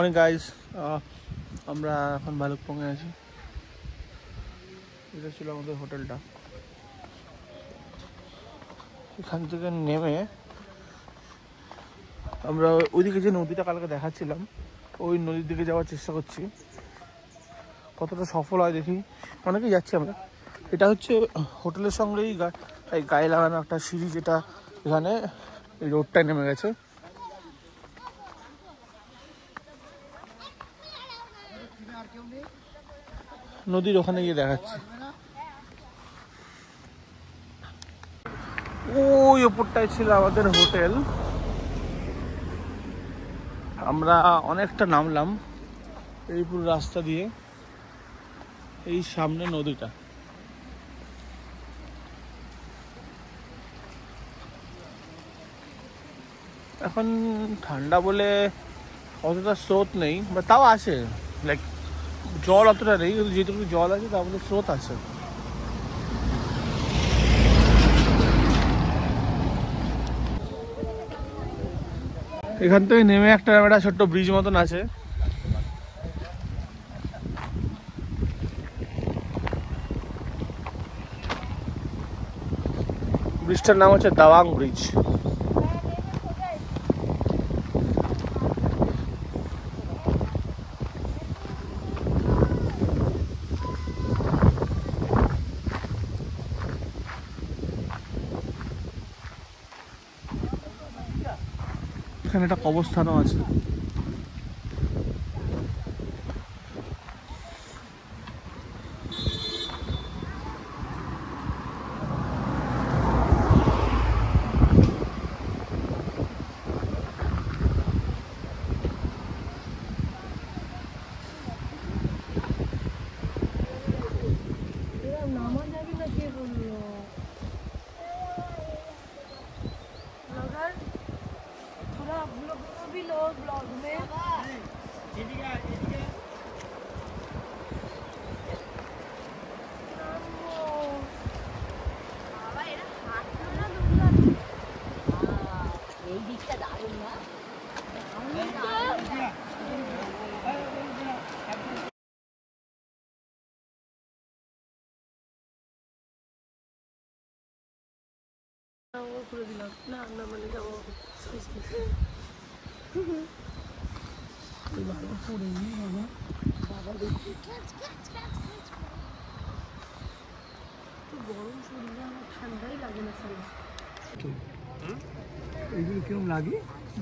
Morning guys, আমরা এখন ভালুকপংয়ে আছি। এটা ছিল আমাদের হোটেলটা। এখান থেকে নেমে আমরা ওইদিকে যে নদীটা কালকে দেখাচ্ছিলাম ওই নদীর দিকে যাওয়ার চেষ্টা করছি। কতটা সফল হয় দেখি। অনেকেই যাচ্ছি আমরা। এটা হচ্ছে হোটেলের সঙ্গেই গায়ে লাগানো একটা সিঁড়ি, যেটা এখানে এই রোডটায় নেমে গেছে। নদীর ওখানে গিয়ে দেখাচ্ছি। ওই ওপরটায় ছিল আমাদের হোটেল। আমরা অনেকটা নামলাম এই পুরো রাস্তা দিয়ে। এই সামনে নদীটা। এখন ঠান্ডা বলে অতটা স্রোত নেই, বা তাও আছে, লাইক জল অতটা নেই, যেটুকু জল আছে তার মধ্যে স্রোত আছে। এখান থেকে নেমে একটা ছোট্ট ব্রিজ মতন আছে। ব্রিজটার নাম হচ্ছে দাওয়াং ব্রিজ। এখানে একটা কবরস্থানও আছে। এইগুলো কিরম লাগে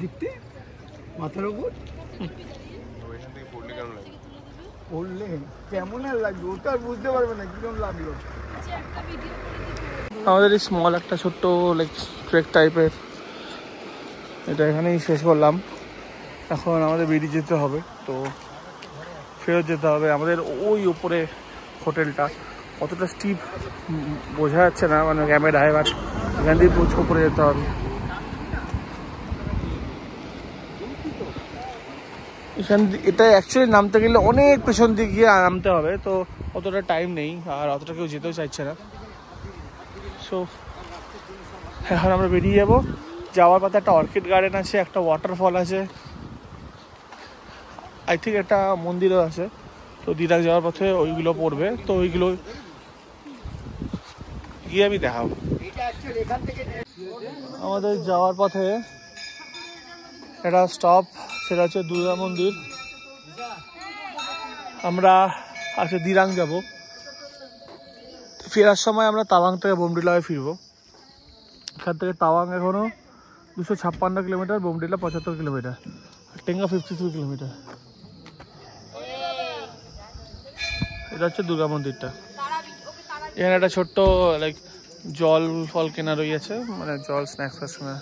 দেখতে মাথার ওপর? পড়লে কেমন আর লাগবে ওটা আর বুঝতে পারবে না কিরম লাগলো। আমাদের এই স্মল একটা ছোট্ট লাইক ট্রেক টাইপের, এটা এখানেই শেষ করলাম। এখন আমাদের বেরিয়ে যেতে হবে, তো ফেরত যেতে হবে। আমাদের ওই উপরে হোটেলটা কতটা স্টিপ বোঝা যাচ্ছে না মানে ক্যামেরায়, বাট এখান দিয়ে প্রচুর উপরে যেতে হবে। এটা অ্যাকচুয়ালি নামতে গেলে অনেক পেছন দিকে গিয়ে নামতে হবে, তো অতটা টাইম নেই আর অতটা কেউ যেতেও চাইছে না। সো এখন আমরা বেরিয়ে যাবো। যাওয়ার পথে একটা অর্কিড গার্ডেন আছে, একটা ওয়াটারফল আছে, আই থিঙ্ক একটা মন্দিরও আছে। তো দিদাক যাওয়ার পথে ওইগুলো পড়বে, তো ওইগুলো গিয়ে আমি দেখাবো। আমাদের যাওয়ার পথে একটা স্টপ, সেটা হচ্ছে দুর্গা মন্দির। আমরা আজকে দিরাং যাব। ফেরার সময় আমরা তাওয়াং থেকে বোমডিলা হয়ে ফিরবো। এখান থেকে তাওয়াং এখনো 256 kilometre, Bomdila 75 kilometre, Tenga 53 kilometre. এটা হচ্ছে দুর্গা মন্দিরটা। এখানে একটা ছোট্ট লাইক জল ফল কেনা রয়েছে, মানে জল স্ন্যাক্স ফাক্স কেনা।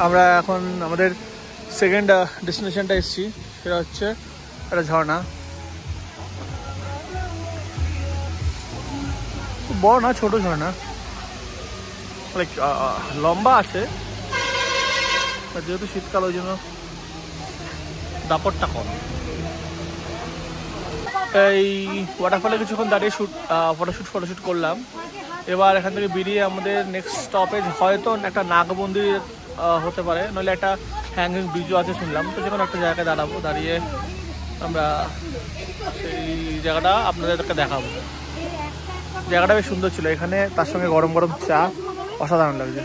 আমরা এখন আমাদের সেকেন্ড ডেস্টিনেশনটা এসেছি, সেটা হচ্ছে একটা ঝর্ণা। বড় না, ছোট ঝর্ণা, লাইক লম্বা আছে, যেহেতু শীতকাল ওই জন্য দাপটটা কম। এই ওয়াটারফলে কিছুক্ষণ দাঁড়িয়ে ফটোশ্যুট করলাম। এবার এখান থেকে বেরিয়ে আমাদের নেক্সট স্টপেজ হয়তো একটা নাগ মন্দির হতে পারে, নইলে একটা হ্যাঙ্গিং ব্রিজও আছে শুনলাম। তো যে কোনো একটা জায়গায় দাঁড়াবো, দাঁড়িয়ে আমরা সেই জায়গাটা আপনাদেরকে দেখাবো। জায়গাটা বেশ সুন্দর ছিল, এখানে তার সঙ্গে গরম গরম চা অসাধারণ লাগছে।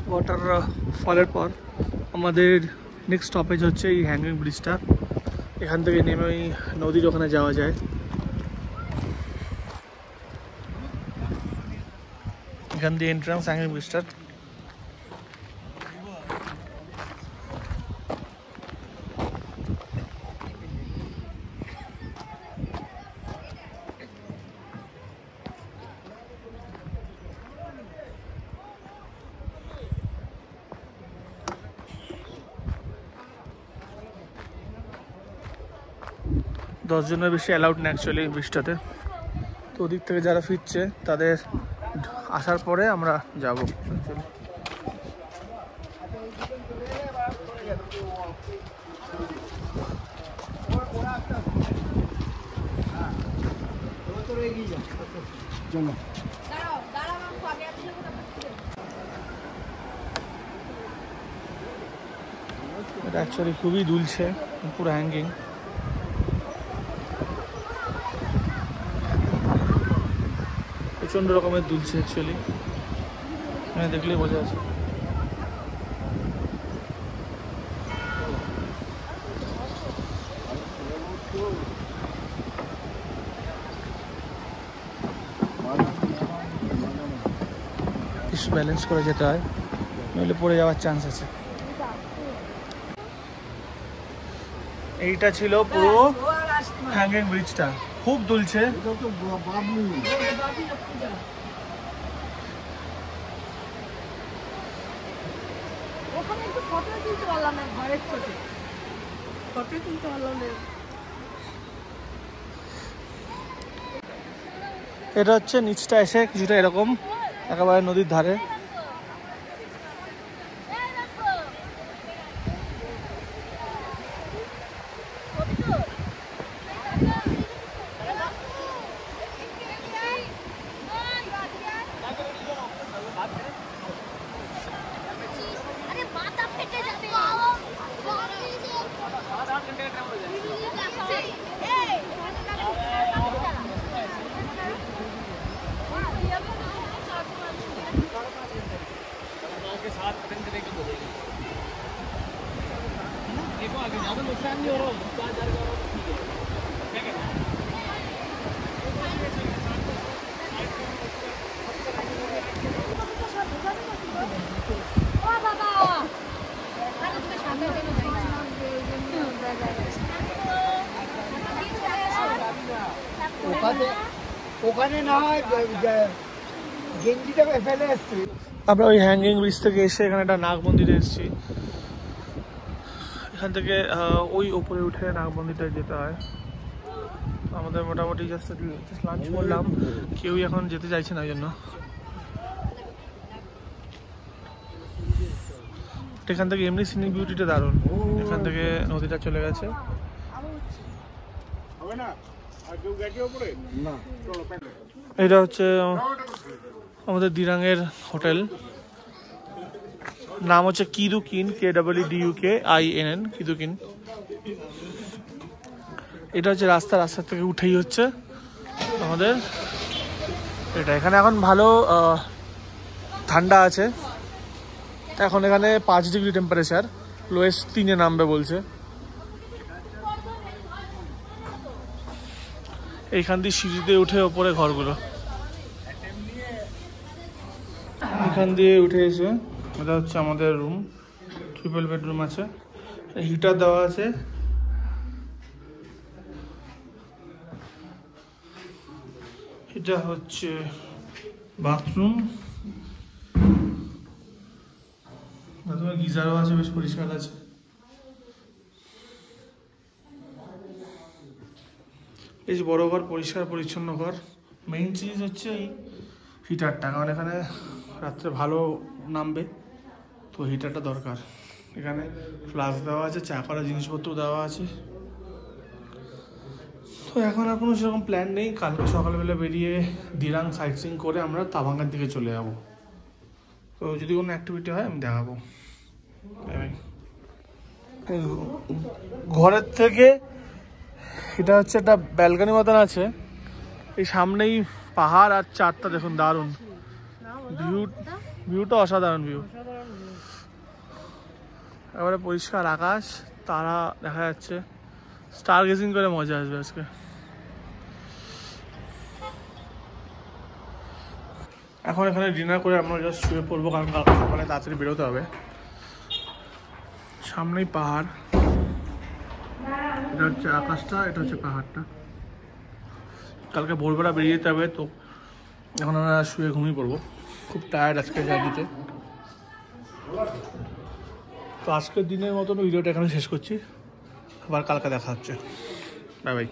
ওয়াটার ফলের পর আমাদের নেক্সট স্টপেজ হচ্ছে এই হ্যাঙ্গিং ব্রিজটা। এখান থেকে নেমে ওই নদীর ওখানে যাওয়া যায়। এখান দিয়ে এন্ট্রান্স হ্যাঙ্গিং ব্রিজটার। দশজনের বেশি অ্যালাউড না অ্যাকচুয়ালি ব্রিজটাতে। তো ওদিক থেকে যারা ফিরছে তাদের আসার পরে আমরা যাব। এটা অ্যাকচুয়ালি খুবই দুলছে, পুরো হ্যাঙ্গিং। প্রচণ্ড রকমের দুলছে অ্যাকচুয়ালি, এখানে দেখলেই বোঝা যাচ্ছে। ব্যালেন্স করে যেতে হয়, নইলে পড়ে যাওয়ার চান্স আছে। এইটা ছিল পুরো হ্যাঙ্গিং ব্রিজটা, খুব দুলছে। এটা হচ্ছে নিচটা এসে কিছুটা এরকম, একেবারে নদীর ধারে। ওখানে না হয় গেঞ্জিটা ফেলে এসছি। আমরা ওই হ্যাঙ্গিং ব্রিজ থেকে এসে এখানে একটা নাগ মন্দিরে এসেছি। এখান থেকে ওই উপরে উঠে নাগ মন্দিরটায় যেতে হয়। আমাদের মোটামুটি জাস্ট লাঞ্চ করলাম, কেউই এখন যেতে চাইছে না, ওই জন্য। এখান থেকে এমনি সিনিক বিউটিটা দারুণ, এখান থেকে নদীটা চলে গেছে। এটা হচ্ছে আমাদের দিরাঙের হোটেল, নাম হচ্ছে কিদুকিন, KWDUKINN, কিদুকিন। এটা হচ্ছে রাস্তা থেকে উঠেই হচ্ছে আমাদের এটা। এখানে এখন ভালো ঠান্ডা আছে, এখন এখানে 5 ডিগ্রি টেম্পারেচার, লোয়েস্ট 3-এ নামবে বলছে। এইখান দিয়ে সিঁড়িতে উঠে ওপরে ঘরগুলো, এখান দিয়ে উঠে এসে এটা হচ্ছে আমাদের রুম, ট্রিপল বেডরুম আছে, হিটার দেওয়া আছে। এটা হচ্ছে বাথরুম, গিজারও আছে, বেশ পরিষ্কার আছে। বেশ বড় ঘর, পরিষ্কার পরিচ্ছন্ন ঘর। মেইন চিজ হচ্ছে এই হিটারটা, কারণ এখানে রাত্রে ভালো নামবে, তো হিটারটা দরকার। এখানে ফ্লাস্ক দেওয়া আছে, চা করার জিনিসপত্র দেওয়া আছে। তো এখন আর কোনো সেরকম প্ল্যান নেই। কালকে সকালবেলা বেরিয়ে দিরাং সাইট সিইং করে আমরা তাবাঙ্গার দিকে চলে যাব। তো যদি কোনো অ্যাক্টিভিটি হয় আমি দেখাবো। ঘরের থেকে এটা হচ্ছে একটা ব্যালকনি মতন আছে, এই সামনেই পাহাড় আর চারটা দেখুন, দারুণ ভিউটা অসাধারণ ভিউ। এবারে পরিষ্কার আকাশ, তারা দেখা যাচ্ছে, স্টার গেজিং করে মজা আসবে আজকে। এখন এখানে ডিনার করে আমরা জাস্ট শুয়ে পড়বো, কারণ কালকে সকালে তাড়াতাড়ি বেরোতে হবে। সামনেই পাহাড়, এটা হচ্ছে আকাশটা, এটা হচ্ছে পাহাড়টা। কালকে ভোরবেলা বেরিয়ে যেতে হবে, তো এখন আমরা শুয়ে ঘুমিয়ে পড়বো। খুব টায়ার্ড আজকে জার্নিতে। তো আজকের দিনের মতন ভিডিওটা এখানে শেষ করছি, আবার কালকে দেখা হচ্ছে। Bye bye.